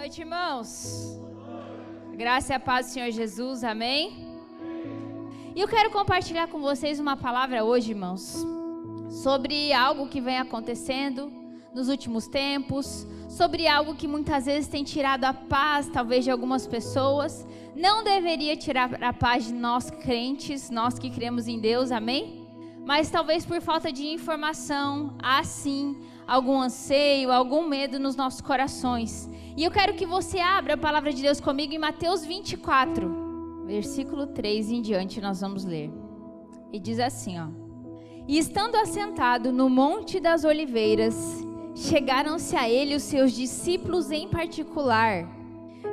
noite, irmãos. Graça e a paz do Senhor Jesus, amém? E eu quero compartilhar com vocês uma palavra hoje, irmãos, sobre algo que vem acontecendo nos últimos tempos, sobre algo que muitas vezes tem tirado a paz, talvez, de algumas pessoas. Não deveria tirar a paz de nós crentes, nós que cremos em Deus, amém? Mas talvez por falta de informação, há sim algum anseio, algum medo nos nossos corações. E eu quero que você abra a palavra de Deus comigo em Mateus 24, versículo 3 em diante nós vamos ler. E diz assim, ó: E estando assentado no Monte das Oliveiras, chegaram-se a ele os seus discípulos em particular.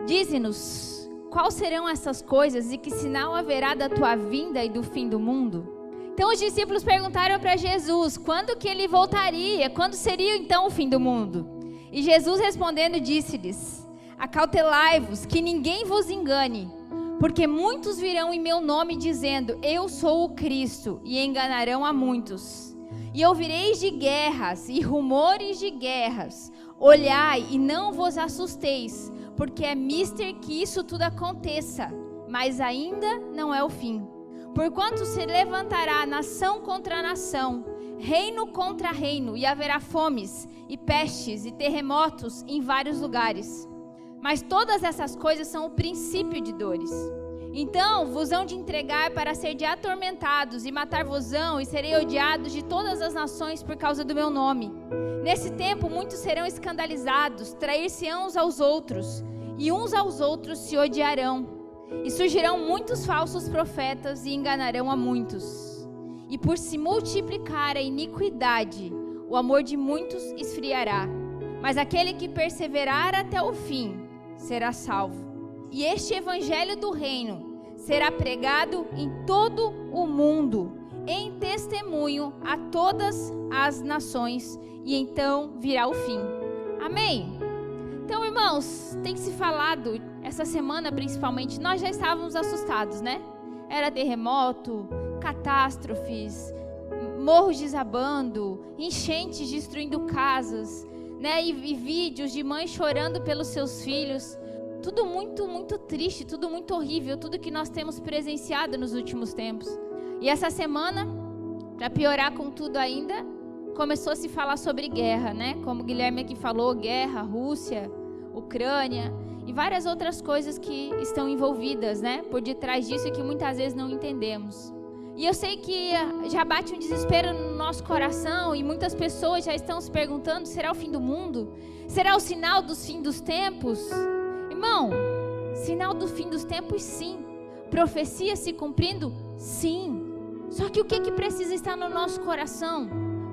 Dize-nos, quais serão essas coisas e que sinal haverá da tua vinda e do fim do mundo? Então os discípulos perguntaram para Jesus, quando que ele voltaria? Quando seria então o fim do mundo? E Jesus respondendo disse-lhes, acautelai-vos, que ninguém vos engane, porque muitos virão em meu nome dizendo, eu sou o Cristo, e enganarão a muitos. E ouvireis de guerras e rumores de guerras, olhai e não vos assusteis, porque é mister que isso tudo aconteça, mas ainda não é o fim. Porquanto se levantará nação contra nação, reino contra reino, e haverá fomes, e pestes, e terremotos em vários lugares. Mas todas essas coisas são o princípio de dores. Então vos hão de entregar para serdes atormentados, e matar-vos-ão, e serei odiados de todas as nações por causa do meu nome. Nesse tempo muitos serão escandalizados, trair-se-ão uns aos outros, e uns aos outros se odiarão. E surgirão muitos falsos profetas, e enganarão a muitos. E por se multiplicar a iniquidade, o amor de muitos esfriará. Mas aquele que perseverar até o fim será salvo. E este evangelho do reino será pregado em todo o mundo, em testemunho a todas as nações, e então virá o fim. Amém? Então, irmãos, tem se falado, essa semana principalmente, nós já estávamos assustados, né? Era terremoto, catástrofes, morros desabando, enchentes destruindo casas, né? E vídeos de mães chorando pelos seus filhos. Tudo muito, muito triste, tudo muito horrível, tudo que nós temos presenciado nos últimos tempos. E essa semana, para piorar com tudo ainda, começou a se falar sobre guerra, né? Como o Guilherme aqui falou, guerra, Rússia, Ucrânia e várias outras coisas que estão envolvidas, né? Por detrás disso e que muitas vezes não entendemos. E eu sei que já bate um desespero no nosso coração e muitas pessoas já estão se perguntando, será o fim do mundo? Será o sinal do fim dos tempos? Irmão, sinal do fim dos tempos, sim. Profecia se cumprindo? Sim. Só que o que precisa estar no nosso coração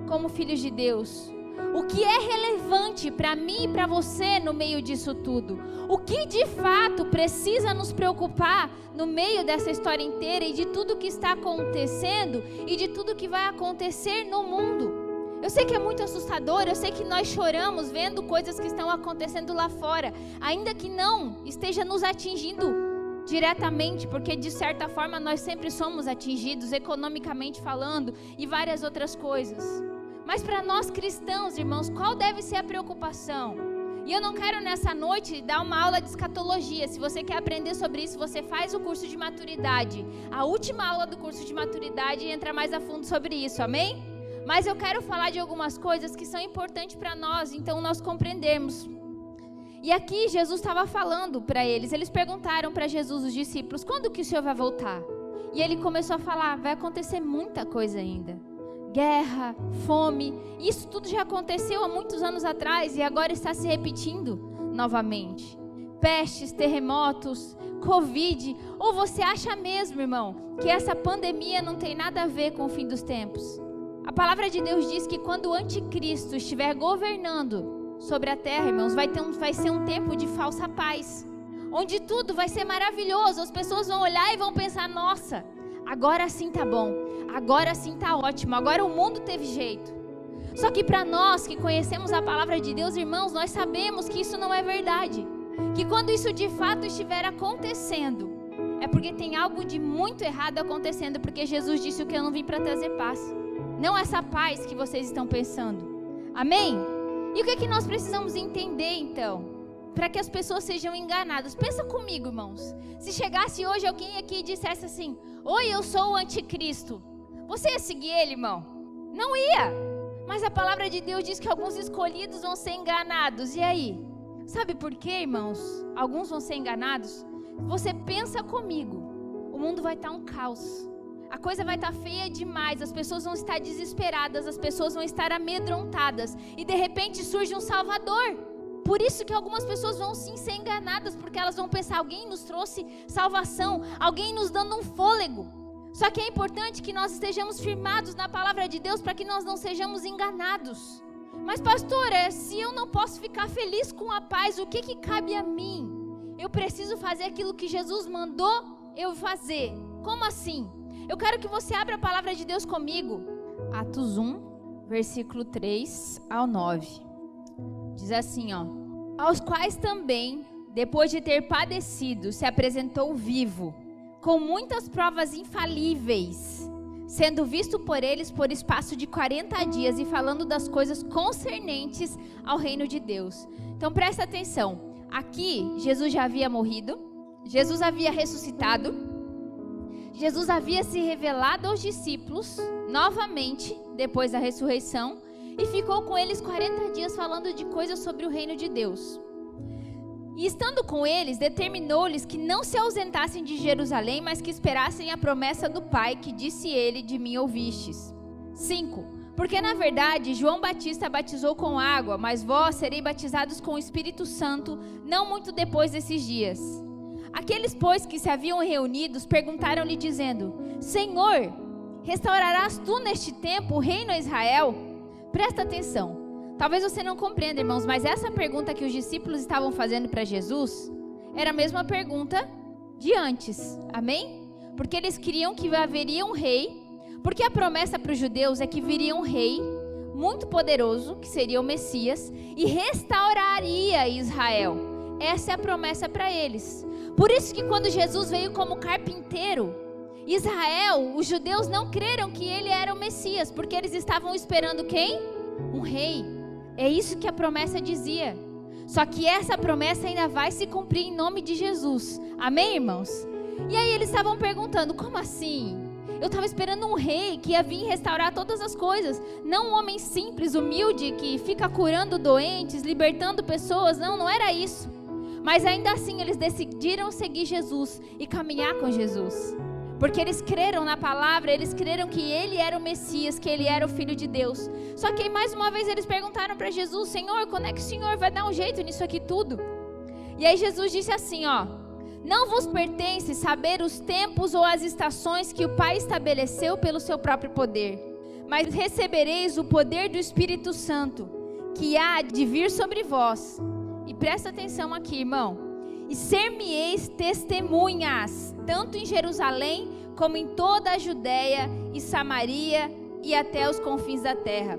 como filhos de Deus? O que é relevante para mim e para você no meio disso tudo? O que de fato precisa nos preocupar no meio dessa história inteira e de tudo que está acontecendo e de tudo que vai acontecer no mundo? Eu sei que é muito assustador, eu sei que nós choramos vendo coisas que estão acontecendo lá fora, ainda que não esteja nos atingindo diretamente, porque de certa forma nós sempre somos atingidos, economicamente falando e várias outras coisas. Mas para nós cristãos, irmãos, qual deve ser a preocupação? E eu não quero nessa noite dar uma aula de escatologia. Se você quer aprender sobre isso, você faz o curso de maturidade. A última aula do curso de maturidade entra mais a fundo sobre isso, amém? Mas eu quero falar de algumas coisas que são importantes para nós, então nós compreendermos. E aqui Jesus estava falando para eles. Eles perguntaram para Jesus, os discípulos, quando que o Senhor vai voltar? E ele começou a falar, vai acontecer muita coisa ainda. Guerra, fome, isso tudo já aconteceu há muitos anos atrás e agora está se repetindo novamente. Pestes, terremotos, Covid. Ou você acha mesmo, irmão, que essa pandemia não tem nada a ver com o fim dos tempos? A palavra de Deus diz que quando o anticristo estiver governando sobre a terra, irmãos, vai ser um tempo de falsa paz, onde tudo vai ser maravilhoso, as pessoas vão olhar e vão pensar, nossa, agora sim tá bom, agora sim tá ótimo, agora o mundo teve jeito. Só que para nós que conhecemos a palavra de Deus, irmãos, nós sabemos que isso não é verdade. Que quando isso de fato estiver acontecendo, é porque tem algo de muito errado acontecendo, porque Jesus disse que eu não vim para trazer paz. Não essa paz que vocês estão pensando. Amém? E o que nós precisamos entender então? para que as pessoas sejam enganadas. Pensa comigo, irmãos. Se chegasse hoje alguém aqui e dissesse assim: oi, eu sou o anticristo, você ia seguir ele, irmão? Não ia. Mas a palavra de Deus diz que alguns escolhidos vão ser enganados. E aí? Sabe por quê, irmãos? Alguns vão ser enganados. Você pensa comigo, o mundo vai estar um caos. A coisa vai estar feia demais, as pessoas vão estar desesperadas, as pessoas vão estar amedrontadas. E de repente surge um Salvador. Por isso que algumas pessoas vão sim ser enganadas, porque elas vão pensar: alguém nos trouxe salvação, alguém nos dando um fôlego. Só que é importante que nós estejamos firmados na palavra de Deus para que nós não sejamos enganados. Mas pastora, se eu não posso ficar feliz com a paz, o que cabe a mim? Eu preciso fazer aquilo que Jesus mandou eu fazer. Como assim? Eu quero que você abra a palavra de Deus comigo. Atos 1, versículo 3 ao 9. Diz assim, ó: aos quais também, depois de ter padecido, se apresentou vivo, com muitas provas infalíveis, sendo visto por eles por espaço de 40 dias e falando das coisas concernentes ao reino de Deus. Então presta atenção. Aqui, Jesus já havia morrido, Jesus havia ressuscitado, Jesus havia se revelado aos discípulos novamente, depois da ressurreição, e ficou com eles 40 dias falando de coisas sobre o reino de Deus. E estando com eles, determinou-lhes que não se ausentassem de Jerusalém, mas que esperassem a promessa do Pai, que disse ele: de mim ouvistes. 5. Porque na verdade João Batista batizou com água, mas vós sereis batizados com o Espírito Santo, não muito depois desses dias. Aqueles, pois, que se haviam reunidos, perguntaram-lhe dizendo: Senhor, restaurarás tu neste tempo o reino a Israel? Presta atenção. Talvez você não compreenda, irmãos, mas essa pergunta que os discípulos estavam fazendo para Jesus era a mesma pergunta de antes, amém? Porque eles queriam que haveria um rei, porque a promessa para os judeus é que viria um rei muito poderoso, que seria o Messias, e restauraria Israel. Essa é a promessa para eles. Por isso que quando Jesus veio como carpinteiro, Israel, os judeus não creram que ele era o Messias, porque eles estavam esperando quem? Um rei. É isso que a promessa dizia. Só que essa promessa ainda vai se cumprir em nome de Jesus. Amém, irmãos? E aí eles estavam perguntando: como assim? Eu estava esperando um rei que ia vir restaurar todas as coisas. Não um homem simples, humilde, que fica curando doentes, libertando pessoas. Não, não era isso. Mas ainda assim eles decidiram seguir Jesus e caminhar com Jesus. Porque eles creram na palavra, eles creram que ele era o Messias, que ele era o Filho de Deus. Só que mais uma vez eles perguntaram para Jesus: Senhor, quando é que o Senhor vai dar um jeito nisso aqui tudo? E aí Jesus disse assim, ó: não vos pertence saber os tempos ou as estações que o Pai estabeleceu pelo seu próprio poder, mas recebereis o poder do Espírito Santo, que há de vir sobre vós. E presta atenção aqui, irmão: e ser-me-eis testemunhas, tanto em Jerusalém, como em toda a Judéia e Samaria e até os confins da terra.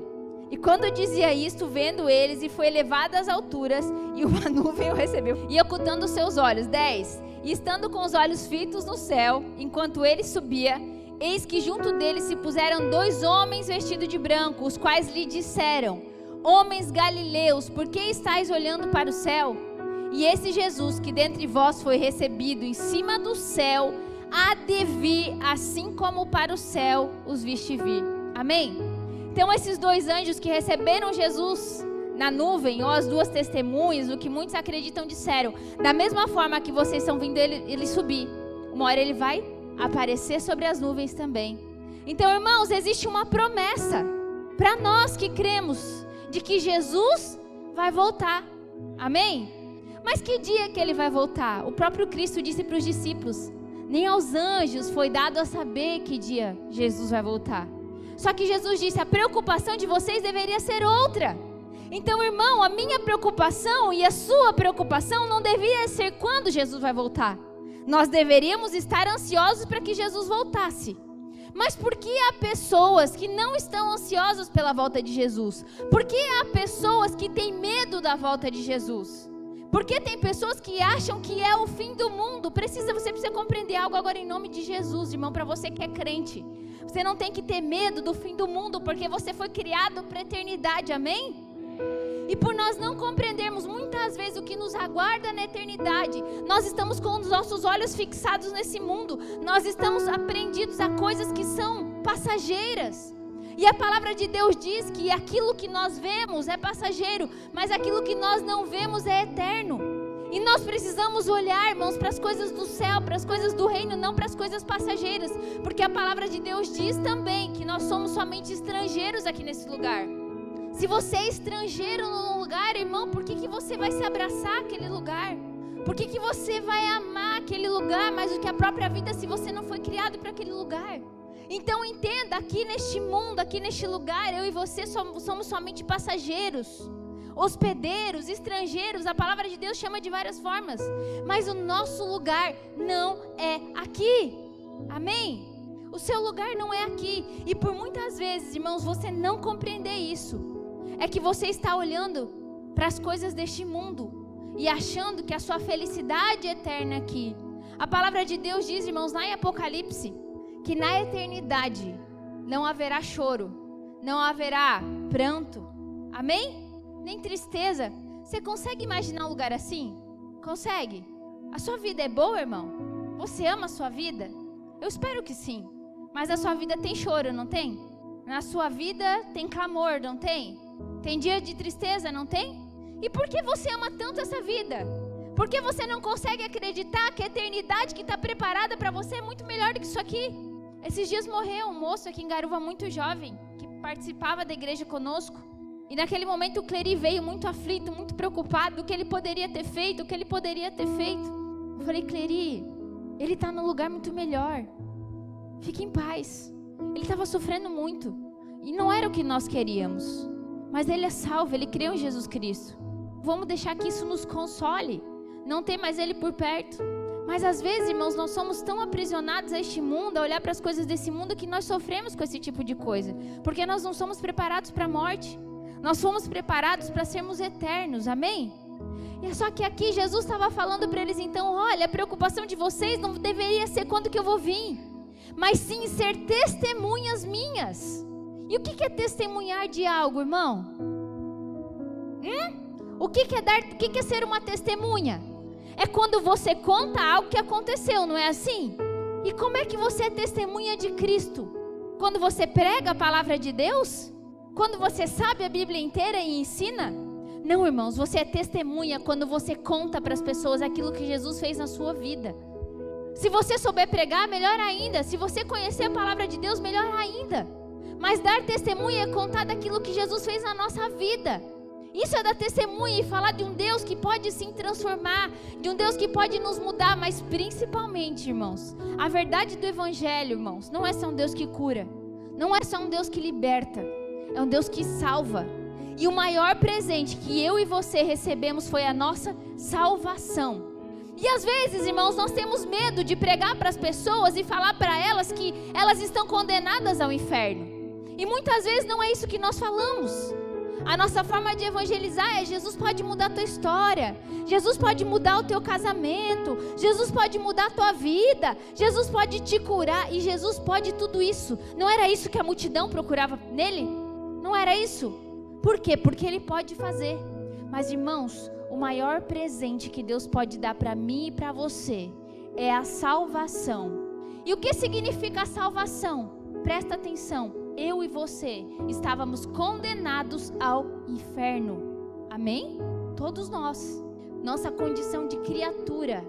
E quando dizia isto, vendo eles, e foi elevado às alturas, e uma nuvem o recebeu, e ocultando os seus olhos. 10. E estando com os olhos fitos no céu, enquanto ele subia, eis que junto dele se puseram 2 homens vestidos de branco, os quais lhe disseram: homens galileus, por que estáis olhando para o céu? E esse Jesus que dentre vós foi recebido em cima do céu, há de vir, assim como para o céu os viste vir. Amém? Então esses 2 anjos que receberam Jesus na nuvem, ou as 2 testemunhas, o que muitos acreditam, disseram: da mesma forma que vocês estão vendo ele subir, uma hora ele vai aparecer sobre as nuvens também. Então, irmãos, existe uma promessa para nós que cremos de que Jesus vai voltar. Amém? Mas que dia que ele vai voltar? O próprio Cristo disse para os discípulos: nem aos anjos foi dado a saber que dia Jesus vai voltar. Só que Jesus disse: a preocupação de vocês deveria ser outra. Então, irmão, a minha preocupação e a sua preocupação não devia ser quando Jesus vai voltar. Nós deveríamos estar ansiosos para que Jesus voltasse. Mas por que há pessoas que não estão ansiosas pela volta de Jesus? Por que há pessoas que têm medo da volta de Jesus? Porque tem pessoas que acham que é o fim do mundo. Você precisa compreender algo agora em nome de Jesus, irmão, para você que é crente. Você não tem que ter medo do fim do mundo, porque você foi criado para a eternidade, amém? E por nós não compreendermos muitas vezes o que nos aguarda na eternidade, nós estamos com os nossos olhos fixados nesse mundo, nós estamos aprendidos a coisas que são passageiras. E a palavra de Deus diz que aquilo que nós vemos é passageiro, mas aquilo que nós não vemos é eterno. E nós precisamos olhar, irmãos, para as coisas do céu, para as coisas do reino, não para as coisas passageiras. Porque a palavra de Deus diz também que nós somos somente estrangeiros aqui nesse lugar. Se você é estrangeiro num lugar, irmão, por que você vai se abraçar àquele lugar? Por que você vai amar aquele lugar mais do que a própria vida se você não foi criado para aquele lugar? Então entenda, aqui neste mundo, aqui neste lugar, eu e você somos somente passageiros, hospedeiros, estrangeiros. A palavra de Deus chama de várias formas, mas o nosso lugar não é aqui, amém? O seu lugar não é aqui, e por muitas vezes, irmãos, você não compreender isso, é que você está olhando para as coisas deste mundo, e achando que a sua felicidade é eterna aqui. A palavra de Deus diz, irmãos, lá em Apocalipse, que na eternidade não haverá choro, não haverá pranto, amém? Nem tristeza. Você consegue imaginar um lugar assim? Consegue? A sua vida é boa, irmão? Você ama a sua vida? Eu espero que sim. Mas a sua vida tem choro, não tem? Na sua vida tem clamor, não tem? Tem dia de tristeza, não tem? E por que você ama tanto essa vida? Por que você não consegue acreditar que a eternidade que está preparada para você é muito melhor do que isso aqui? Esses dias morreu um moço aqui em Garuva, muito jovem, que participava da igreja conosco. E naquele momento o Cleri veio muito aflito, muito preocupado do que ele poderia ter feito, Eu falei, Cleri, ele está num lugar muito melhor. Fique em paz. Ele estava sofrendo muito. E não era o que nós queríamos. Mas ele é salvo, ele creu em Jesus Cristo. Vamos deixar que isso nos console. Não ter mais ele por perto. Mas às vezes, irmãos, nós somos tão aprisionados a este mundo, a olhar para as coisas desse mundo, que nós sofremos com esse tipo de coisa. Porque nós não somos preparados para a morte. Nós fomos preparados para sermos eternos, amém? E é só que aqui Jesus estava falando para eles, então, olha, a preocupação de vocês não deveria ser quando que eu vou vir, mas sim ser testemunhas minhas. E o que é testemunhar de algo, irmão? O que é ser uma testemunha? É quando você conta algo que aconteceu, não é assim? E como é que você é testemunha de Cristo? Quando você prega a palavra de Deus? Quando você sabe a Bíblia inteira e ensina? Não, irmãos, você é testemunha quando você conta para as pessoas aquilo que Jesus fez na sua vida. Se você souber pregar, melhor ainda. Se você conhecer a palavra de Deus, melhor ainda. Mas dar testemunha é contar daquilo que Jesus fez na nossa vida. Isso é dar testemunha e falar de um Deus que pode sim transformar, de um Deus que pode nos mudar, mas principalmente, irmãos, a verdade do Evangelho, irmãos, não é só um Deus que cura, não é só um Deus que liberta, é um Deus que salva. E o maior presente que eu e você recebemos foi a nossa salvação. E às vezes, irmãos, nós temos medo de pregar para as pessoas e falar para elas que elas estão condenadas ao inferno. E muitas vezes não é isso que nós falamos. A nossa forma de evangelizar é: Jesus pode mudar a tua história, Jesus pode mudar o teu casamento, Jesus pode mudar a tua vida, Jesus pode te curar, e Jesus pode tudo isso. Não era isso que a multidão procurava nele? Não era isso? Por quê? Porque ele pode fazer. Mas, irmãos, o maior presente que Deus pode dar para mim e para você é a salvação. E o que significa a salvação? Presta atenção. Eu e você estávamos condenados ao inferno. Amém? Todos nós. Nossa condição de criatura.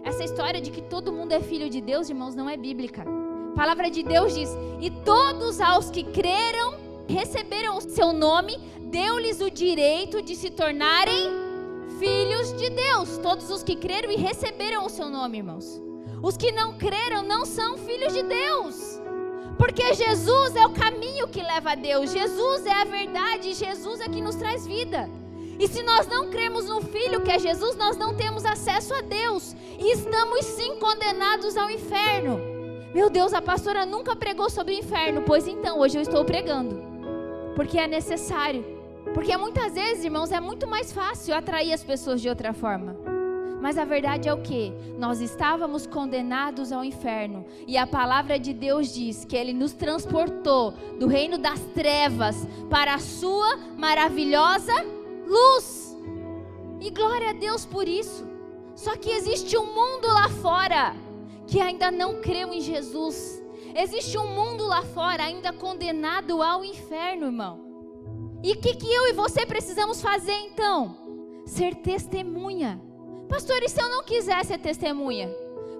Essa história de que todo mundo é filho de Deus, irmãos, não é bíblica. A palavra de Deus diz: e todos aos que creram, receberam o seu nome, deu-lhes o direito de se tornarem filhos de Deus. Todos os que creram e receberam o seu nome, irmãos. Os que não creram não são filhos de Deus. Porque Jesus é o caminho que leva a Deus, Jesus é a verdade, Jesus é que nos traz vida. E se nós não cremos no Filho que é Jesus, nós não temos acesso a Deus. E estamos sim condenados ao inferno. Meu Deus, a pastora nunca pregou sobre o inferno. Pois então, hoje eu estou pregando. Porque é necessário. Porque muitas vezes, irmãos, é muito mais fácil atrair as pessoas de outra forma. Mas a verdade é o quê? Nós estávamos condenados ao inferno. E a palavra de Deus diz que Ele nos transportou do reino das trevas para a sua maravilhosa luz. E glória a Deus por isso. Só que existe um mundo lá fora que ainda não creu em Jesus. Existe um mundo lá fora ainda condenado ao inferno, irmão. E o que eu e você precisamos fazer então? Ser testemunha. Pastor, e se eu não quiser ser testemunha?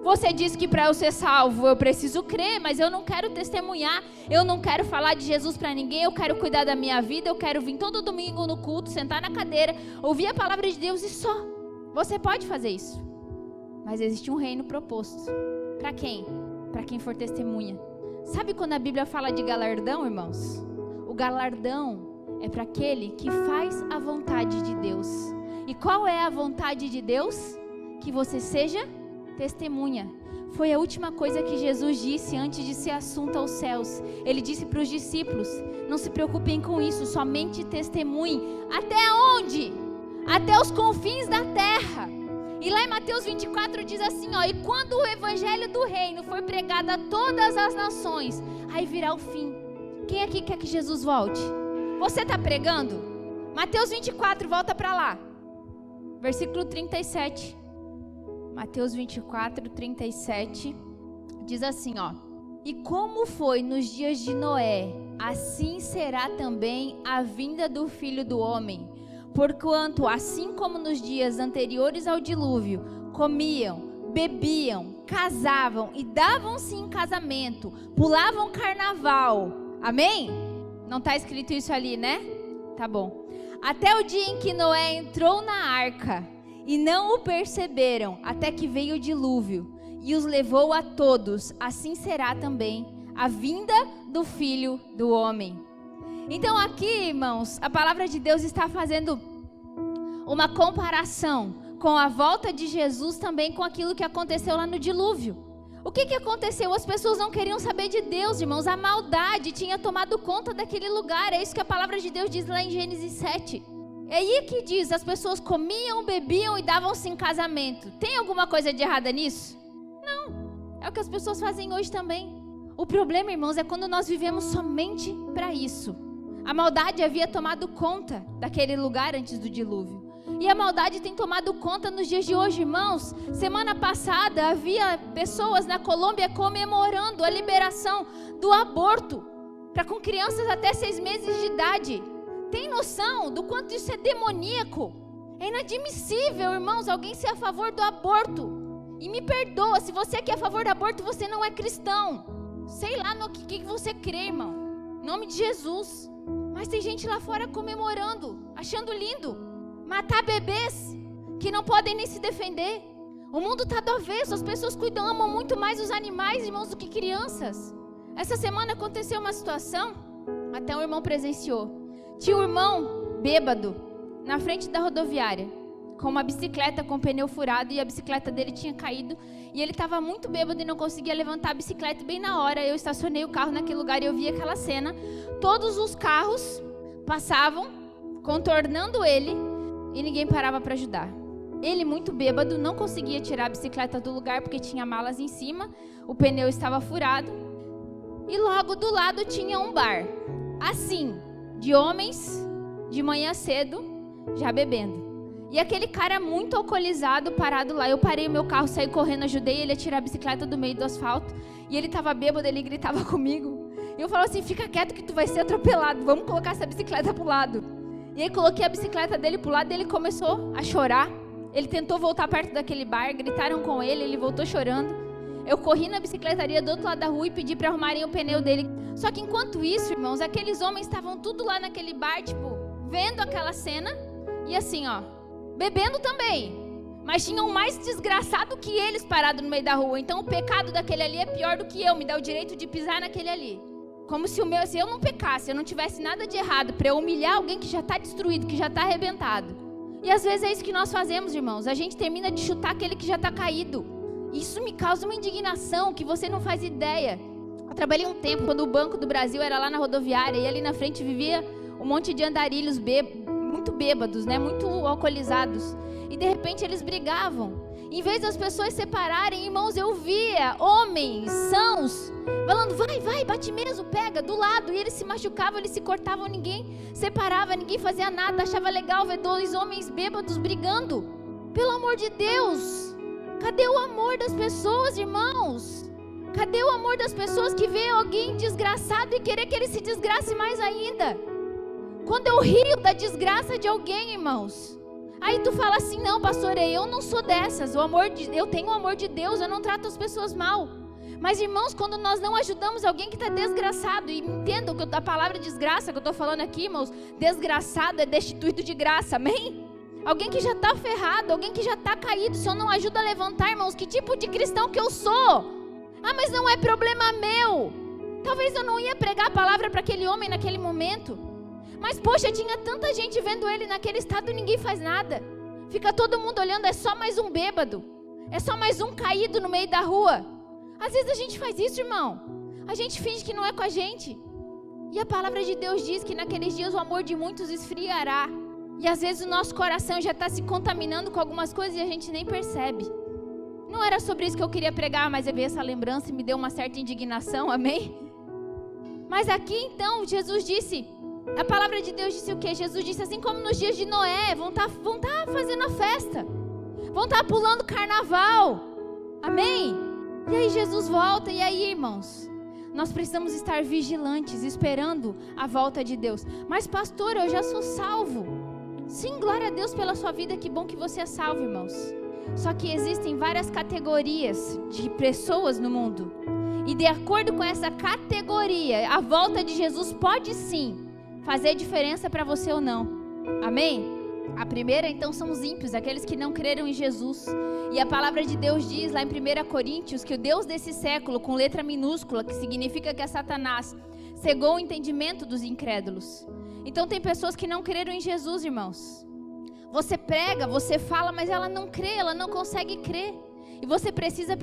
Você disse que para eu ser salvo eu preciso crer, mas eu não quero testemunhar, eu não quero falar de Jesus para ninguém, eu quero cuidar da minha vida, eu quero vir todo domingo no culto, sentar na cadeira, ouvir a palavra de Deus e só. Você pode fazer isso, mas existe um reino proposto. Para quem? Para quem for testemunha. Sabe quando a Bíblia fala de galardão, irmãos? O galardão é para aquele que faz a vontade de Deus. E qual é a vontade de Deus? Que você seja testemunha. Foi a última coisa que Jesus disse antes de ser assunto aos céus. Ele disse para os discípulos: não se preocupem com isso, somente testemunhem. Até onde? Até os confins da terra. E lá em Mateus 24 diz assim, ó: e quando o evangelho do reino for pregado a todas as nações, aí virá o fim. Quem aqui quer que Jesus volte? Você está pregando? Mateus 24, volta para lá. Versículo 37. Mateus 24, 37. Diz assim, ó: e como foi nos dias de Noé, assim será também a vinda do Filho do Homem. Porquanto, assim como nos dias anteriores ao dilúvio, comiam, bebiam, casavam e davam-se em casamento, pulavam carnaval. Amém? Não está escrito isso ali, né? Tá bom. Até o dia em que Noé entrou na arca, e não o perceberam, até que veio o dilúvio, e os levou a todos. Assim será também a vinda do Filho do Homem. Então aqui, irmãos, a palavra de Deus está fazendo uma comparação com a volta de Jesus também com aquilo que aconteceu lá no dilúvio. O que aconteceu? As pessoas não queriam saber de Deus, irmãos. A maldade tinha tomado conta daquele lugar. É isso que a palavra de Deus diz lá em Gênesis 7. É aí que diz, as pessoas comiam, bebiam e davam-se em casamento. Tem alguma coisa de errada nisso? Não. É o que as pessoas fazem hoje também. O problema, irmãos, é quando nós vivemos somente para isso. A maldade havia tomado conta daquele lugar antes do dilúvio. E a maldade tem tomado conta nos dias de hoje, irmãos. Semana passada havia pessoas na Colômbia comemorando a liberação do aborto para com crianças até 6 meses de idade. Tem noção do quanto isso é demoníaco? É inadmissível, irmãos, alguém ser a favor do aborto. E me perdoa, se você que é a favor do aborto, você não é cristão. Sei lá no que você crê, irmão. Em nome de Jesus. Mas tem gente lá fora comemorando, achando lindo. Matar bebês que não podem nem se defender. O mundo está do avesso. As pessoas amam muito mais os animais, irmãos, do que crianças. Essa semana aconteceu uma situação, até um irmão presenciou. Tinha um irmão bêbado na frente da rodoviária, com uma bicicleta com pneu furado, e a bicicleta dele tinha caído. E ele estava muito bêbado e não conseguia levantar a bicicleta. Bem na hora, eu estacionei o carro naquele lugar e eu vi aquela cena. Todos os carros passavam, contornando ele, e ninguém parava para ajudar. Ele, muito bêbado, não conseguia tirar a bicicleta do lugar porque tinha malas em cima, o pneu estava furado, e logo do lado tinha um bar, assim, de homens, de manhã cedo, já bebendo. E aquele cara muito alcoolizado, parado lá. Eu parei o meu carro, saí correndo, ajudei ele a tirar a bicicleta do meio do asfalto, e ele estava bêbado, ele gritava comigo. E eu falava assim: fica quieto que tu vai ser atropelado, vamos colocar essa bicicleta pro lado. E aí coloquei a bicicleta dele pro lado e ele começou a chorar. Ele tentou voltar perto daquele bar, gritaram com ele, ele voltou chorando. Eu corri na bicicletaria do outro lado da rua e pedi para arrumarem o pneu dele. Só que enquanto isso, irmãos, aqueles homens estavam tudo lá naquele bar, tipo, vendo aquela cena. E assim, ó, bebendo também. Mas tinha um mais desgraçado que eles parado no meio da rua. Então o pecado daquele ali é pior do que eu, me dá o direito de pisar naquele ali. Como se eu não pecasse, eu não tivesse nada de errado para eu humilhar alguém que já está destruído, que já está arrebentado. E às vezes é isso que nós fazemos, irmãos. A gente termina de chutar aquele que já está caído. Isso me causa uma indignação que você não faz ideia. Eu trabalhei um tempo quando o Banco do Brasil era lá na rodoviária, e ali na frente vivia um monte de andarilhos muito bêbados, né? Muito alcoolizados. E de repente eles brigavam. Em vez das pessoas separarem, irmãos, eu via homens sãos falando, vai, bate mesmo, pega, do lado. E eles se machucavam, eles se cortavam, ninguém separava, ninguém fazia nada. Achava legal ver dois homens bêbados brigando. Pelo amor de Deus, cadê o amor das pessoas, irmãos? Cadê o amor das pessoas que vê alguém desgraçado e querer que ele se desgrace mais ainda? Quando eu rio da desgraça de alguém, irmãos, aí tu fala assim, não, pastor, eu não sou dessas, eu tenho o amor de Deus, eu não trato as pessoas mal. Mas, irmãos, quando nós não ajudamos alguém que está desgraçado, e entendam que a palavra desgraça que eu estou falando aqui, irmãos, desgraçado é destituído de graça, amém? Alguém que já está ferrado, alguém que já está caído, se eu não ajudo a levantar, irmãos, que tipo de cristão que eu sou? Ah, mas não é problema meu. Talvez eu não ia pregar a palavra para aquele homem naquele momento. Mas, poxa, tinha tanta gente vendo ele naquele estado e ninguém faz nada. Fica todo mundo olhando, é só mais um bêbado. É só mais um caído no meio da rua. Às vezes a gente faz isso, irmão. A gente finge que não é com a gente. E a palavra de Deus diz que naqueles dias o amor de muitos esfriará. E às vezes o nosso coração já está se contaminando com algumas coisas e a gente nem percebe. Não era sobre isso que eu queria pregar, mas eu vi essa lembrança e me deu uma certa indignação, amém? Mas aqui então, Jesus disse... A palavra de Deus disse o quê? Jesus disse assim como nos dias de Noé, vão tá fazendo a festa, vão estar pulando carnaval, amém? E aí Jesus volta, e aí, irmãos, nós precisamos estar vigilantes, esperando a volta de Deus. Mas pastor, eu já sou salvo. Sim, glória a Deus pela sua vida, que bom que você é salvo, irmãos. Só que existem várias categorias de pessoas no mundo, e de acordo com essa categoria, a volta de Jesus pode sim fazer diferença para você ou não, amém? A primeira então são os ímpios, aqueles que não creram em Jesus. E a palavra de Deus diz lá em 1 Coríntios que o Deus desse século, com letra minúscula, que significa que é Satanás, cegou o entendimento dos incrédulos. Então tem pessoas que não creram em Jesus, irmãos. Você prega, você fala, mas ela não crê, ela não consegue crer. E você precisa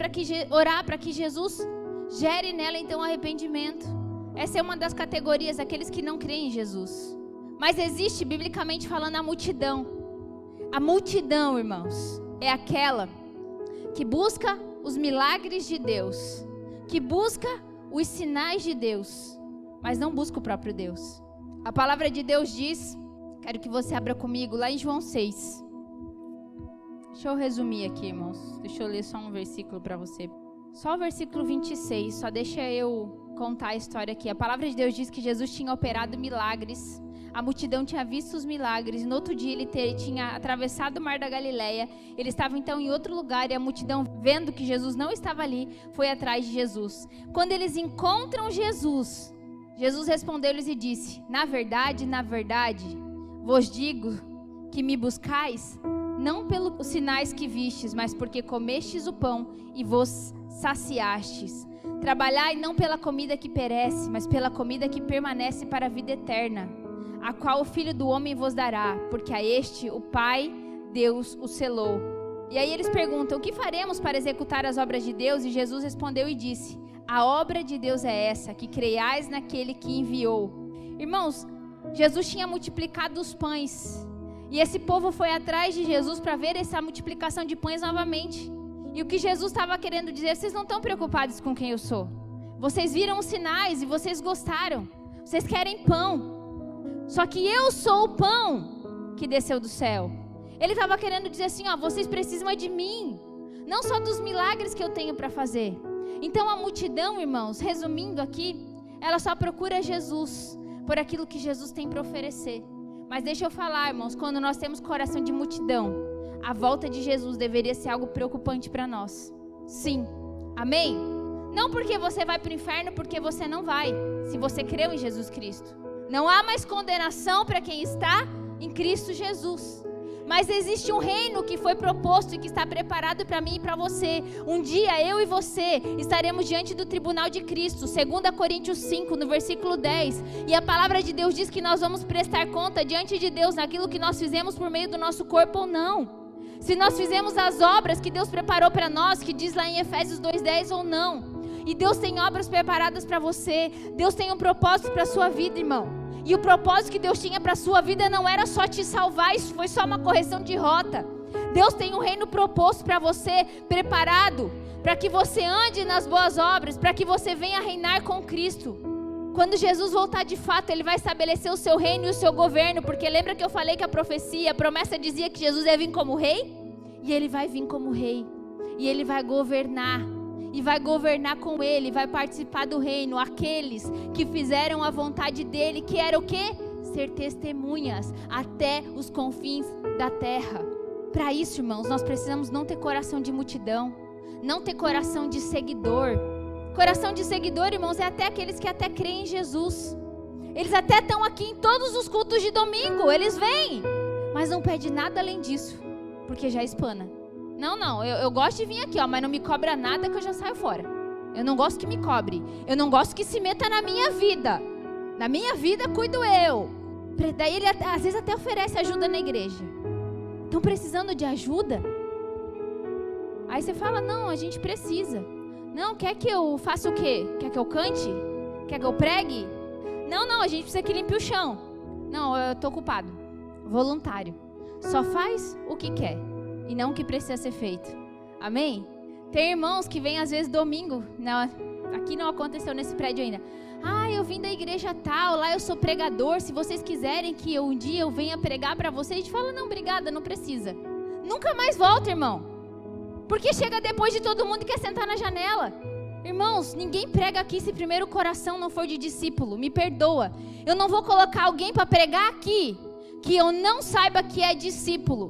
orar para que Jesus gere nela então arrependimento. Essa é uma das categorias, aqueles que não creem em Jesus. Mas existe, biblicamente falando, a multidão. A multidão, irmãos, é aquela que busca os milagres de Deus, que busca os sinais de Deus, mas não busca o próprio Deus. A palavra de Deus diz, quero que você abra comigo, lá em João 6. Deixa eu resumir aqui, irmãos. Deixa eu ler só um versículo para você. Só o versículo 26, só deixa eu contar a história aqui. A palavra de Deus diz que Jesus tinha operado milagres, a multidão tinha visto os milagres, e no outro dia ele tinha atravessado o mar da Galileia, ele estava então em outro lugar, e a multidão, vendo que Jesus não estava ali, foi atrás de Jesus. Quando eles encontram Jesus, Jesus respondeu-lhes e disse, na verdade, vos digo que me buscais, não pelos sinais que vistes, mas porque comestes o pão e vos saciastes. Trabalhai não pela comida que perece, mas pela comida que permanece para a vida eterna, a qual o Filho do Homem vos dará, porque a este o Pai, Deus, o selou. E aí eles perguntam, o que faremos para executar as obras de Deus? E Jesus respondeu e disse, a obra de Deus é essa, que creiais naquele que enviou. Irmãos, Jesus tinha multiplicado os pães, e esse povo foi atrás de Jesus para ver essa multiplicação de pães novamente. E o que Jesus estava querendo dizer, vocês não estão preocupados com quem eu sou. Vocês viram os sinais e vocês gostaram. Vocês querem pão. Só que eu sou o pão que desceu do céu. Ele estava querendo dizer assim, vocês precisam de mim. Não só dos milagres que eu tenho para fazer. Então a multidão, irmãos, resumindo aqui, ela só procura Jesus por aquilo que Jesus tem para oferecer. Mas deixa eu falar, irmãos, quando nós temos coração de multidão, a volta de Jesus deveria ser algo preocupante para nós. Sim, amém? Não porque você vai para o inferno, porque você não vai, se você creu em Jesus Cristo. Não há mais condenação para quem está em Cristo Jesus. Mas existe um reino que foi proposto e que está preparado para mim e para você. Um dia eu e você estaremos diante do tribunal de Cristo, 2 Coríntios 5, no versículo 10. E a palavra de Deus diz que nós vamos prestar conta diante de Deus naquilo que nós fizemos por meio do nosso corpo ou não. Se nós fizemos as obras que Deus preparou para nós, que diz lá em Efésios 2:10 ou não. E Deus tem obras preparadas para você. Deus tem um propósito para a sua vida, irmão. E o propósito que Deus tinha para a sua vida não era só te salvar, isso foi só uma correção de rota. Deus tem um reino proposto para você, preparado, para que você ande nas boas obras, para que você venha reinar com Cristo. Quando Jesus voltar de fato, Ele vai estabelecer o seu reino e o seu governo, porque lembra que eu falei que a promessa dizia que Jesus ia vir como rei? E Ele vai vir como rei, e Ele vai governar, e vai governar com Ele, vai participar do reino, aqueles que fizeram a vontade dEle, que era o quê? Ser testemunhas até os confins da terra. Para isso, irmãos, nós precisamos não ter coração de multidão, não ter coração de seguidor. Coração de seguidor, irmãos, é até aqueles que até creem em Jesus. Eles até estão aqui em todos os cultos de domingo, eles vêm, mas não pede nada além disso, porque já espana. Não, eu gosto de vir aqui, ó, mas não me cobra nada que eu já saio fora. Eu não gosto que me cobre, eu não gosto que se meta na minha vida. Na minha vida cuido eu. Daí ele às vezes até oferece ajuda na igreja. Estão precisando de ajuda? Aí você fala, não, a gente precisa. Não, quer que eu faça o quê? Quer que eu cante? Quer que eu pregue? Não, a gente precisa que limpe o chão. Não, eu tô ocupado. Voluntário. Só faz o que quer e não o que precisa ser feito. Amém? Tem irmãos que vêm às vezes domingo. Aqui não aconteceu nesse prédio ainda. Eu vim da igreja tal, lá eu sou pregador. Se vocês quiserem que um dia eu venha pregar para vocês, a gente fala, não, obrigada, não precisa. Nunca mais volta, irmão. Porque chega depois de todo mundo e quer sentar na janela. Irmãos, ninguém prega aqui se primeiro o coração não for de discípulo. Me perdoa. Eu não vou colocar alguém para pregar aqui que eu não saiba que é discípulo.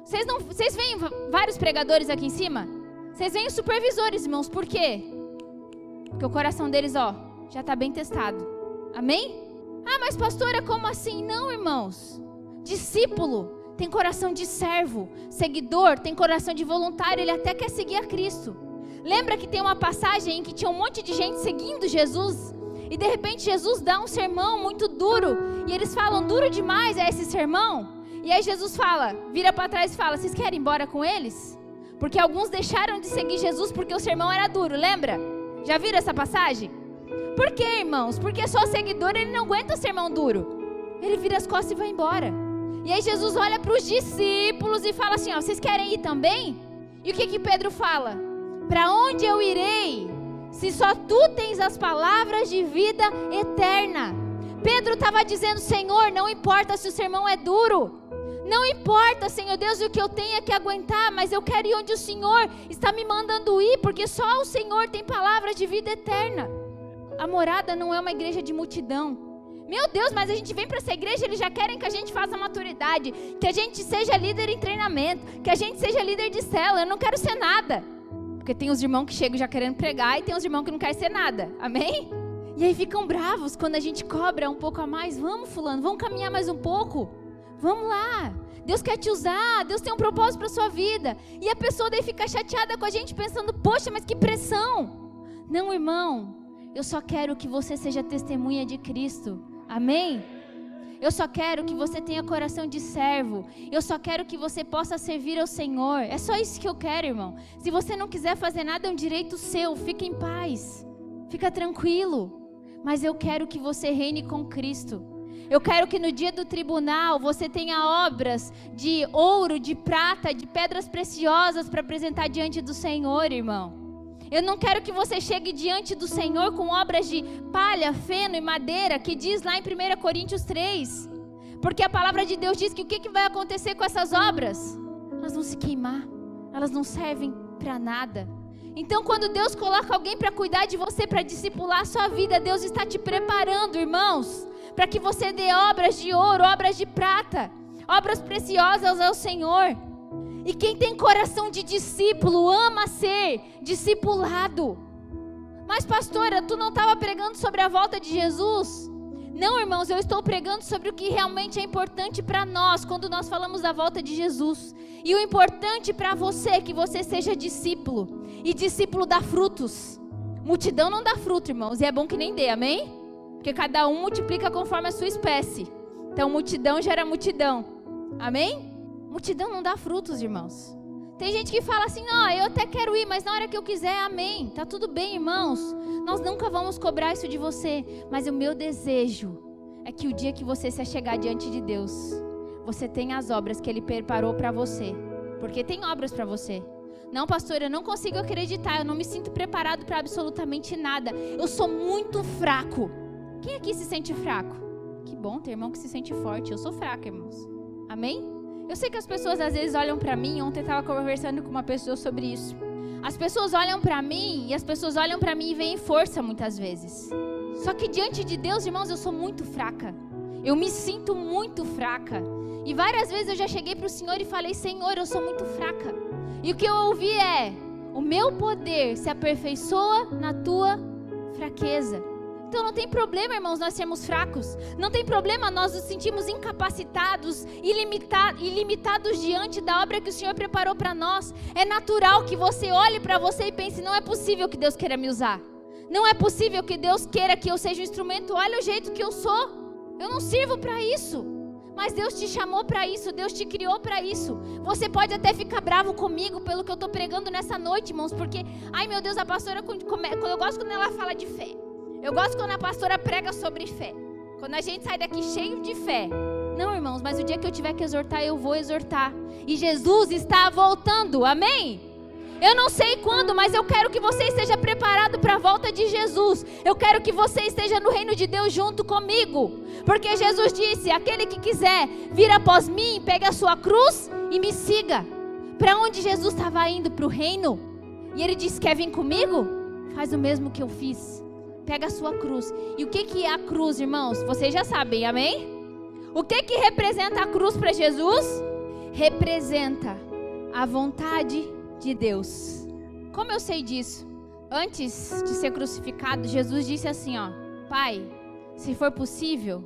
Vocês veem vários pregadores aqui em cima? Vocês veem os supervisores, irmãos. Por quê? Porque o coração deles, já está bem testado. Amém? Mas pastora, como assim? Não, irmãos. Discípulo tem coração de servo, seguidor tem coração de voluntário, ele até quer seguir a Cristo. Lembra que tem uma passagem em que tinha um monte de gente seguindo Jesus, e de repente Jesus dá um sermão muito duro, e eles falam, duro demais é esse sermão? E aí Jesus fala, vira para trás e fala, vocês querem ir embora com eles? Porque alguns deixaram de seguir Jesus porque o sermão era duro, lembra? Já viram essa passagem? Por quê, irmãos? Porque só seguidor, ele não aguenta o sermão duro. Ele vira as costas e vai embora. E aí Jesus olha para os discípulos e fala assim, vocês querem ir também? E o que Pedro fala? Para onde eu irei, se só tu tens as palavras de vida eterna? Pedro estava dizendo, Senhor, não importa se o sermão é duro, não importa, Senhor Deus, o que eu tenha que aguentar, mas eu quero ir onde o Senhor está me mandando ir, porque só o Senhor tem palavras de vida eterna. A morada não é uma igreja de multidão. Meu Deus, mas a gente vem para essa igreja, eles já querem que a gente faça maturidade, que a gente seja líder em treinamento, que a gente seja líder de célula. Eu não quero ser nada. Porque tem os irmãos que chegam já querendo pregar e tem os irmãos que não querem ser nada. Amém? E aí ficam bravos quando a gente cobra um pouco a mais. Vamos, fulano, vamos caminhar mais um pouco. Vamos lá. Deus quer te usar, Deus tem um propósito para a sua vida. E a pessoa daí fica chateada com a gente pensando, poxa, mas que pressão. Não, irmão, eu só quero que você seja testemunha de Cristo. Amém? Eu só quero que você tenha coração de servo. Eu só quero que você possa servir ao Senhor. É só isso que eu quero, irmão. Se você não quiser fazer nada, é um direito seu. Fica em paz. Fica tranquilo. Mas eu quero que você reine com Cristo. Eu quero que no dia do tribunal você tenha obras de ouro, de prata, de pedras preciosas para apresentar diante do Senhor, irmão. Eu não quero que você chegue diante do Senhor com obras de palha, feno e madeira, que diz lá em 1 Coríntios 3. Porque a palavra de Deus diz que o que vai acontecer com essas obras? Elas vão se queimar, elas não servem para nada. Então quando Deus coloca alguém para cuidar de você, para discipular a sua vida, Deus está te preparando, irmãos, para que você dê obras de ouro, obras de prata, obras preciosas ao Senhor. E quem tem coração de discípulo ama ser discipulado. Mas pastora, tu não estava pregando sobre a volta de Jesus? Não, irmãos, eu estou pregando sobre o que realmente é importante para nós quando nós falamos da volta de Jesus. E o importante para você é que você seja discípulo. E discípulo dá frutos. Multidão não dá fruto, irmãos, e é bom que nem dê, amém? Porque cada um multiplica conforme a sua espécie. Então multidão gera multidão, amém? Multidão não dá frutos, irmãos. Tem gente que fala assim, não, eu até quero ir, mas na hora que eu quiser, amém. Tá tudo bem, irmãos. Nós nunca vamos cobrar isso de você. Mas o meu desejo é que o dia que você se chegar diante de Deus, você tenha as obras que Ele preparou para você. porque tem obras para você. Não, pastor, eu não consigo acreditar, eu não me sinto preparado para absolutamente nada. Eu sou muito fraco. Quem aqui se sente fraco? Que bom ter irmão que se sente forte. Eu sou fraca, irmãos. Amém? Eu sei que as pessoas às vezes olham para mim. Ontem eu estava conversando com uma pessoa sobre isso. As pessoas olham para mim e veem força muitas vezes. Só que diante de Deus, irmãos, eu sou muito fraca. Eu me sinto muito fraca. E várias vezes eu já cheguei para o Senhor e falei: Senhor, eu sou muito fraca. E o que eu ouvi é: o meu poder se aperfeiçoa na tua fraqueza. Então não tem problema, irmãos, nós sermos fracos. Não tem problema nós nos sentirmos incapacitados e limitados diante da obra que o Senhor preparou para nós. É natural que você olhe para você e pense: não é possível que Deus queira me usar. Não é possível que Deus queira que eu seja um instrumento. Olha o jeito que eu sou. Eu não sirvo para isso. Mas Deus te chamou para isso, Deus te criou para isso. Você pode até ficar bravo comigo pelo que eu estou pregando nessa noite, irmãos, porque, ai meu Deus, a pastora, eu gosto quando ela fala de fé. Eu gosto quando a pastora prega sobre fé. Quando a gente sai daqui cheio de fé. Não, irmãos, mas o dia que eu tiver que exortar, eu vou exortar. E Jesus está voltando, amém? Eu não sei quando, mas eu quero que você esteja preparado para a volta de Jesus. Eu quero que você esteja no reino de Deus junto comigo. Porque Jesus disse: aquele que quiser vir após mim, pegue a sua cruz e me siga. Para onde Jesus estava indo? Para o reino. E ele disse: quer vir comigo? Faz o mesmo que eu fiz. Pega a sua cruz. E o que é a cruz, irmãos? Vocês já sabem, amém? O que representa a cruz para Jesus? Representa a vontade de Deus. Como eu sei disso? Antes de ser crucificado, Jesus disse assim, ó: Pai, se for possível,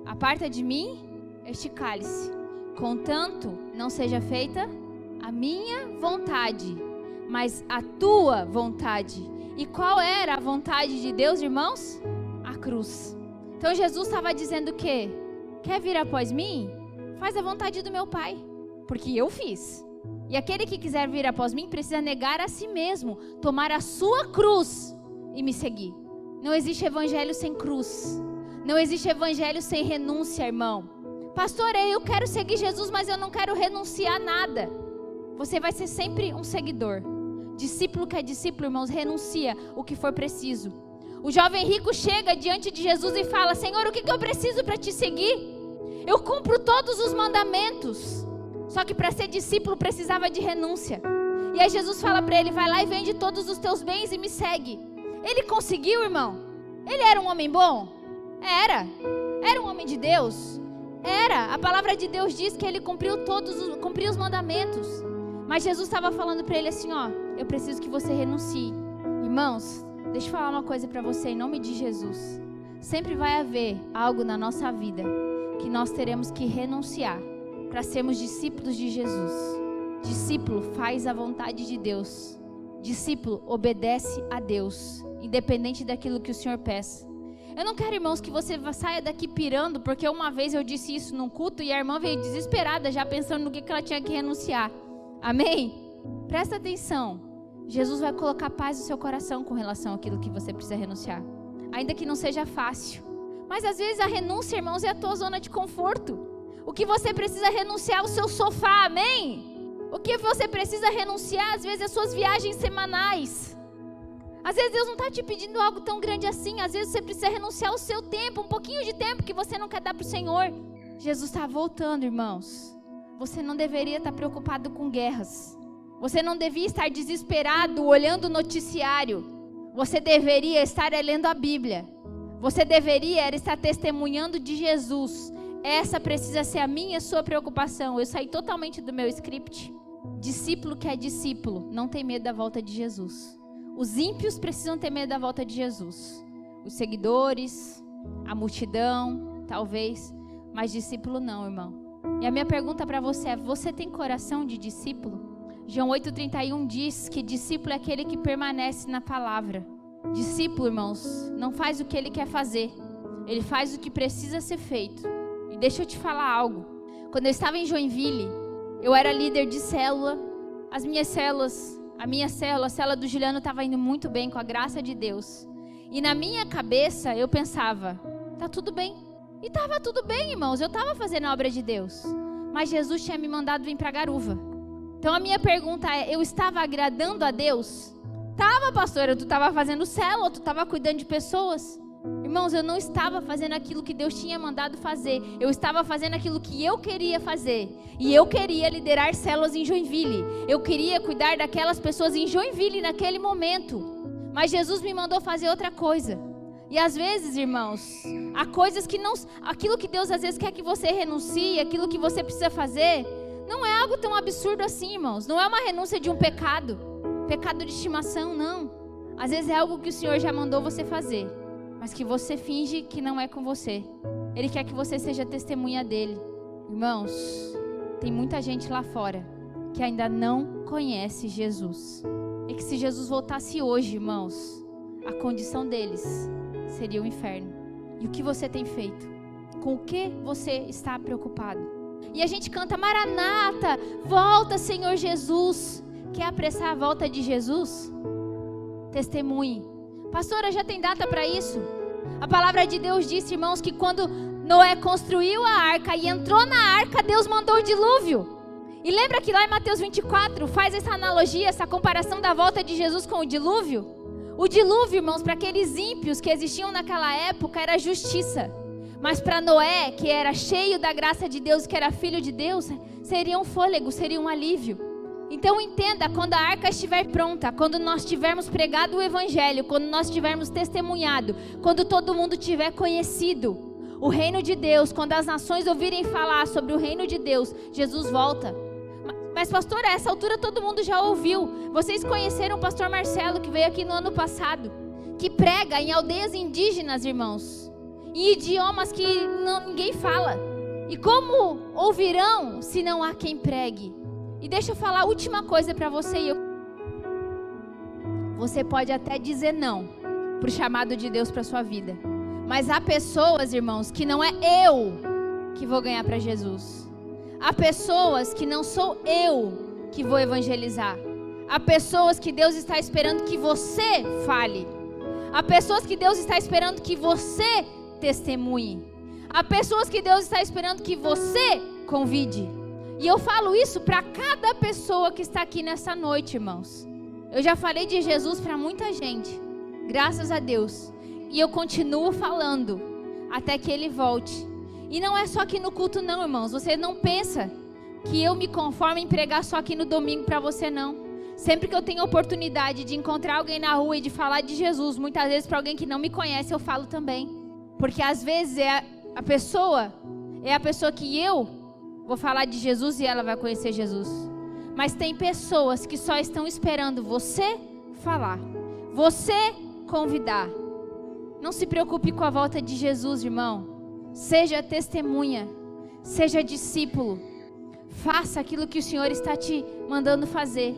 aparta de mim este cálice, contanto não seja feita a minha vontade, mas a tua vontade. E qual era a vontade de Deus, irmãos? A cruz. Então Jesus estava dizendo o quê? Quer vir após mim? Faz a vontade do meu Pai, porque eu fiz. E aquele que quiser vir após mim precisa negar a si mesmo, tomar a sua cruz e me seguir. Não existe evangelho sem cruz. Não existe evangelho sem renúncia, irmão. Pastor, eu quero seguir Jesus, mas eu não quero renunciar a nada. Você vai ser sempre um seguidor. Discípulo que é discípulo, irmãos, renuncia o que for preciso. O jovem rico chega diante de Jesus e fala: Senhor, o que eu preciso para te seguir? Eu cumpro todos os mandamentos. Só que para ser discípulo precisava de renúncia. E aí Jesus fala para ele: vai lá e vende todos os teus bens e me segue. Ele conseguiu, irmão? Ele era um homem bom? Era um homem de Deus? Era. A palavra de Deus diz que ele cumpriu os mandamentos. Mas Jesus estava falando para ele assim, ó: eu preciso que você renuncie. Irmãos, deixa eu falar uma coisa para você em nome de Jesus. Sempre vai haver algo na nossa vida que nós teremos que renunciar para sermos discípulos de Jesus. Discípulo faz a vontade de Deus. Discípulo obedece a Deus, independente daquilo que o Senhor peça. Eu não quero, irmãos, que você saia daqui pirando, porque uma vez eu disse isso num culto e a irmã veio desesperada, já pensando no que ela tinha que renunciar. Amém? Presta atenção. Jesus vai colocar paz no seu coração com relação àquilo que você precisa renunciar. Ainda que não seja fácil. Mas às vezes a renúncia, irmãos, é a tua zona de conforto. O que você precisa renunciar é o seu sofá, amém? O que você precisa renunciar, às vezes, é as suas viagens semanais. Às vezes Deus não está te pedindo algo tão grande assim. Às vezes você precisa renunciar ao seu tempo, um pouquinho de tempo que você não quer dar para o Senhor. Jesus está voltando, irmãos. Você não deveria estar preocupado com guerras. Você não devia estar desesperado olhando o noticiário. Você deveria estar lendo a Bíblia. Você deveria estar testemunhando de Jesus. Essa precisa ser a minha e a sua preocupação. Eu saí totalmente do meu script. Discípulo que é discípulo não tem medo da volta de Jesus. Os ímpios precisam ter medo da volta de Jesus. Os seguidores, a multidão, talvez. Mas discípulo não, irmão. E a minha pergunta para você é: você tem coração de discípulo? João 8,31 diz que discípulo é aquele que permanece na palavra. Discípulo, irmãos, não faz o que ele quer fazer. Ele faz o que precisa ser feito. E deixa eu te falar algo. Quando eu estava em Joinville, eu era líder de célula. A minha célula, a célula do Juliano, estava indo muito bem, com a graça de Deus. E na minha cabeça, eu pensava: tá tudo bem. E estava tudo bem, irmãos. Eu estava fazendo a obra de Deus. Mas Jesus tinha me mandado vir para Garuva. Então a minha pergunta é, eu estava agradando a Deus? Tava, pastora, tu estava fazendo célula, tu estava cuidando de pessoas. Irmãos, eu não estava fazendo aquilo que Deus tinha mandado fazer. Eu estava fazendo aquilo que eu queria fazer. E eu queria liderar células em Joinville. Eu queria cuidar daquelas pessoas em Joinville naquele momento. Mas Jesus me mandou fazer outra coisa. E às vezes, irmãos, há coisas que não... Aquilo que Deus às vezes quer que você renuncie, aquilo que você precisa fazer, não é algo tão absurdo assim, irmãos. Não é uma renúncia de um pecado. Pecado de estimação, não. Às vezes é algo que o Senhor já mandou você fazer, mas que você finge que não é com você. Ele quer que você seja testemunha dele. Irmãos, tem muita gente lá fora que ainda não conhece Jesus. E que se Jesus voltasse hoje, irmãos, a condição deles seria o inferno. E o que você tem feito? Com o que você está preocupado? E a gente canta, Maranata, volta, Senhor Jesus. Quer apressar a volta de Jesus? Testemunhe. Pastora, já tem data para isso? A palavra de Deus disse, irmãos, que quando Noé construiu a arca e entrou na arca, Deus mandou o dilúvio. E lembra que lá em Mateus 24 faz essa analogia, essa comparação da volta de Jesus com o dilúvio? O dilúvio, irmãos, para aqueles ímpios que existiam naquela época era justiça. Mas para Noé, que era cheio da graça de Deus, que era filho de Deus, seria um fôlego, seria um alívio. Então entenda, quando a arca estiver pronta, quando nós tivermos pregado o evangelho, quando nós tivermos testemunhado, quando todo mundo tiver conhecido o reino de Deus, quando as nações ouvirem falar sobre o reino de Deus, Jesus volta. Mas pastor, a essa altura todo mundo já ouviu. Vocês conheceram o pastor Marcelo, que veio aqui no ano passado, que prega em aldeias indígenas, irmãos, em idiomas que ninguém fala. E como ouvirão se não há quem pregue? E deixa eu falar a última coisa para você. Você pode até dizer não para o chamado de Deus para sua vida. Mas há pessoas, irmãos, que não é eu que vou ganhar para Jesus. Há pessoas que não sou eu que vou evangelizar. Há pessoas que Deus está esperando que você fale. Há pessoas que Deus está esperando que você testemunhe. Há pessoas que Deus está esperando que você convide. E eu falo isso para cada pessoa que está aqui nessa noite, irmãos. Eu já falei de Jesus para muita gente, graças a Deus. E eu continuo falando até que Ele volte. E não é só aqui no culto não, irmãos. Você não pensa que eu me conformo em pregar só aqui no domingo para você, não. Sempre que eu tenho oportunidade de encontrar alguém na rua e de falar de Jesus, muitas vezes para alguém que não me conhece, eu falo também. Porque às vezes a pessoa que eu vou falar de Jesus e ela vai conhecer Jesus. Mas tem pessoas que só estão esperando você falar, você convidar. Não se preocupe com a volta de Jesus, irmão. Seja testemunha, seja discípulo. Faça aquilo que o Senhor está te mandando fazer.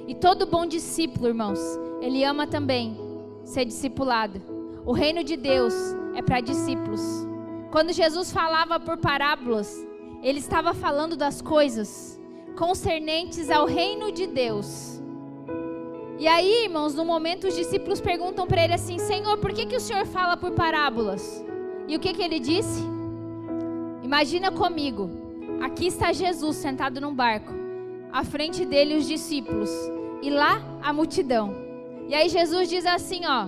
E todo bom discípulo, irmãos, ele ama também ser discipulado. O reino de Deus é para discípulos. Quando Jesus falava por parábolas, Ele estava falando das coisas concernentes ao reino de Deus. E aí, irmãos, no momento os discípulos perguntam para Ele assim, Senhor, por que o Senhor fala por parábolas? E o que Ele disse? Imagina comigo, aqui está Jesus sentado num barco, à frente dele os discípulos, e lá a multidão. E aí Jesus diz assim, ó,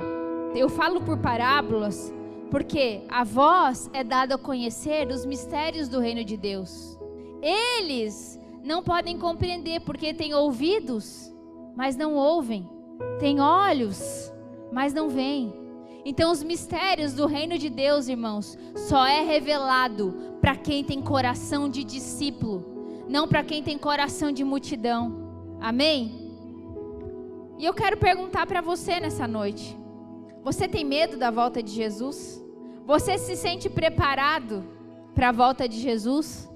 eu falo por parábolas, porque a vós é dado a conhecer os mistérios do reino de Deus. Eles não podem compreender, porque têm ouvidos, mas não ouvem. Têm olhos, mas não veem. Então os mistérios do reino de Deus, irmãos, só é revelado para quem tem coração de discípulo, não para quem tem coração de multidão. Amém? E eu quero perguntar para você nessa noite. Você tem medo da volta de Jesus? Você se sente preparado para a volta de Jesus?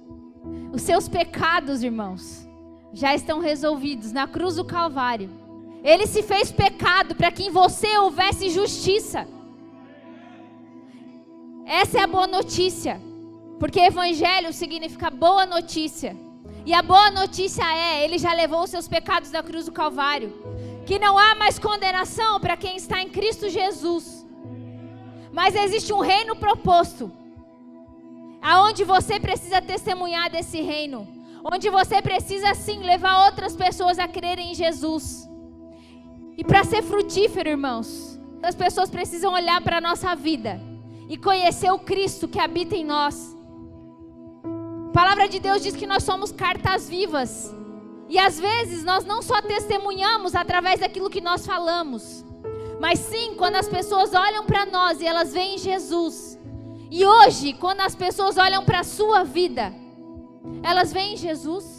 Os seus pecados, irmãos, já estão resolvidos na cruz do Calvário. Ele se fez pecado para que em você houvesse justiça. Essa é a boa notícia, porque evangelho significa boa notícia. E a boa notícia é, Ele já levou os seus pecados na cruz do Calvário. Que não há mais condenação para quem está em Cristo Jesus. Mas existe um reino proposto, aonde você precisa testemunhar desse reino, onde você precisa sim levar outras pessoas a crerem em Jesus. E para ser frutífero, irmãos, as pessoas precisam olhar para a nossa vida e conhecer o Cristo que habita em nós. A palavra de Deus diz que nós somos cartas vivas. E às vezes nós não só testemunhamos através daquilo que nós falamos, mas sim quando as pessoas olham para nós e elas veem Jesus. E hoje, quando as pessoas olham para a sua vida, elas veem Jesus.